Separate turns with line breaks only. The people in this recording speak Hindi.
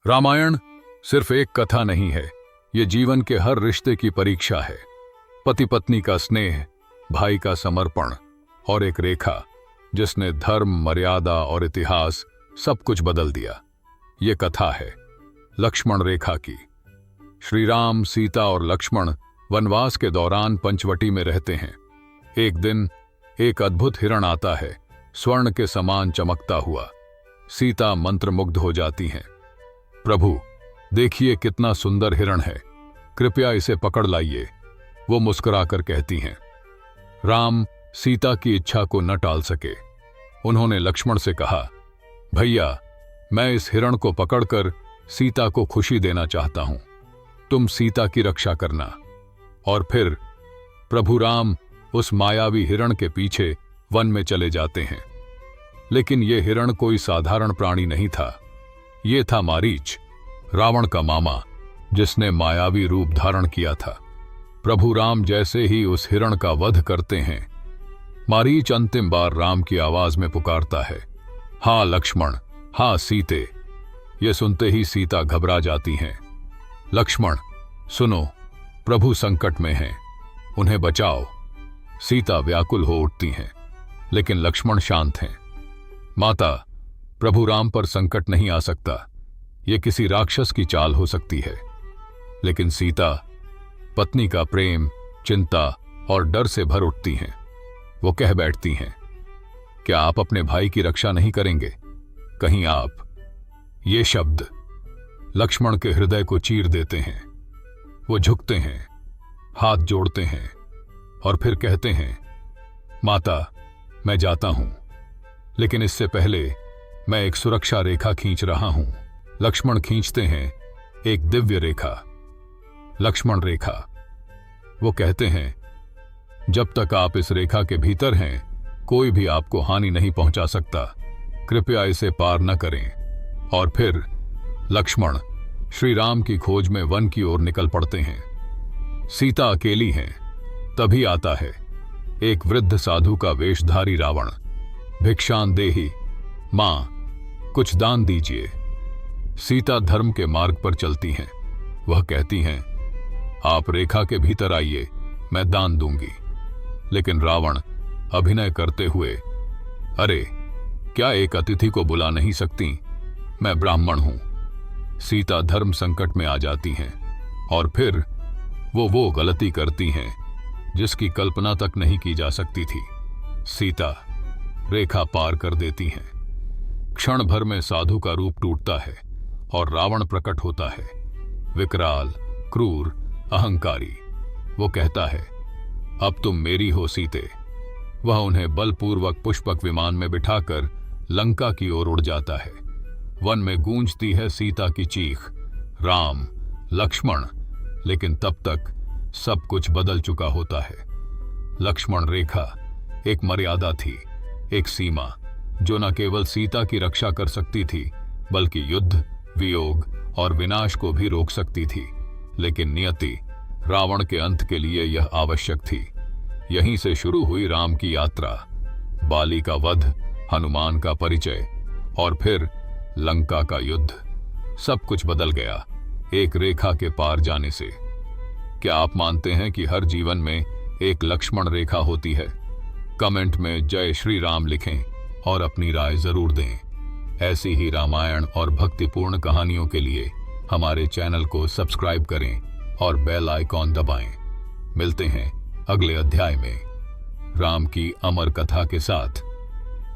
रामायण सिर्फ एक कथा नहीं है, ये जीवन के हर रिश्ते की परीक्षा है। पति पत्नी का स्नेह, भाई का समर्पण और एक रेखा जिसने धर्म, मर्यादा और इतिहास सब कुछ बदल दिया। ये कथा है लक्ष्मण रेखा की। श्री राम, सीता और लक्ष्मण वनवास के दौरान पंचवटी में रहते हैं। एक दिन एक अद्भुत हिरण आता है, स्वर्ण के समान चमकता हुआ। सीता मंत्रमुग्ध हो जाती हैं। प्रभु, देखिए कितना सुंदर हिरण है, कृपया इसे पकड़ लाइए, वो मुस्कुराकर कहती हैं। राम सीता की इच्छा को न टाल सके। उन्होंने लक्ष्मण से कहा, भैया, मैं इस हिरण को पकड़कर सीता को खुशी देना चाहता हूं, तुम सीता की रक्षा करना। और फिर प्रभु राम उस मायावी हिरण के पीछे वन में चले जाते हैं। लेकिन यह हिरण कोई साधारण प्राणी नहीं था, ये था मारीच, रावण का मामा, जिसने मायावी रूप धारण किया था। प्रभु राम जैसे ही उस हिरण का वध करते हैं, मारीच अंतिम बार राम की आवाज में पुकारता है, हाँ लक्ष्मण, हाँ सीते। ये सुनते ही सीता घबरा जाती हैं। लक्ष्मण सुनो, प्रभु संकट में हैं, उन्हें बचाओ। सीता व्याकुल हो उठती हैं, लेकिन लक्ष्मण शांत हैं। माता, प्रभु राम पर संकट नहीं आ सकता, ये किसी राक्षस की चाल हो सकती है। लेकिन सीता पत्नी का प्रेम, चिंता और डर से भर उठती हैं। वो कह बैठती हैं, क्या आप अपने भाई की रक्षा नहीं करेंगे? कहीं आप? ये शब्द लक्ष्मण के हृदय को चीर देते हैं। वो झुकते हैं, हाथ जोड़ते हैं और फिर कहते हैं, माता, मैं जाता हूं, लेकिन इससे पहले मैं एक सुरक्षा रेखा खींच रहा हूं। लक्ष्मण खींचते हैं एक दिव्य रेखा, लक्ष्मण रेखा। वो कहते हैं, जब तक आप इस रेखा के भीतर हैं, कोई भी आपको हानि नहीं पहुंचा सकता, कृपया इसे पार न करें। और फिर लक्ष्मण श्री राम की खोज में वन की ओर निकल पड़ते हैं। सीता अकेली हैं। तभी आता है एक वृद्ध साधु का वेशधारी रावण। भिक्षान देहि, मां, कुछ दान दीजिए। सीता धर्म के मार्ग पर चलती हैं। वह कहती हैं, आप रेखा के भीतर आइए, मैं दान दूंगी। लेकिन रावण अभिनय करते हुए, अरे क्या एक अतिथि को बुला नहीं सकती, मैं ब्राह्मण हूं। सीता धर्म संकट में आ जाती हैं और फिर वो गलती करती हैं जिसकी कल्पना तक नहीं की जा सकती थी। सीता रेखा पार कर देती हैं। क्षण भर में साधु का रूप टूटता है और रावण प्रकट होता है, विकराल, क्रूर, अहंकारी। वो कहता है, अब तुम मेरी हो सीते। वह उन्हें बलपूर्वक पुष्पक विमान में बिठाकर लंका की ओर उड़ जाता है। वन में गूंजती है सीता की चीख, राम, लक्ष्मण। लेकिन तब तक सब कुछ बदल चुका होता है। लक्ष्मण रेखा एक मर्यादा थी, एक सीमा, जो न केवल सीता की रक्षा कर सकती थी, बल्कि युद्ध, वियोग और विनाश को भी रोक सकती थी। लेकिन नियति, रावण के अंत के लिए यह आवश्यक थी। यहीं से शुरू हुई राम की यात्रा। बाली का वध, हनुमान का परिचय और फिर लंका का युद्ध। सब कुछ बदल गया एक रेखा के पार जाने से। क्या आप मानते हैं कि हर जीवन में एक लक्ष्मण रेखा होती है? कमेंट में जय श्री राम लिखें और अपनी राय जरूर दें। ऐसी ही रामायण और भक्तिपूर्ण कहानियों के लिए हमारे चैनल को सब्सक्राइब करें और बेल आइकॉन दबाएं। मिलते हैं अगले अध्याय में राम की अमर कथा के साथ।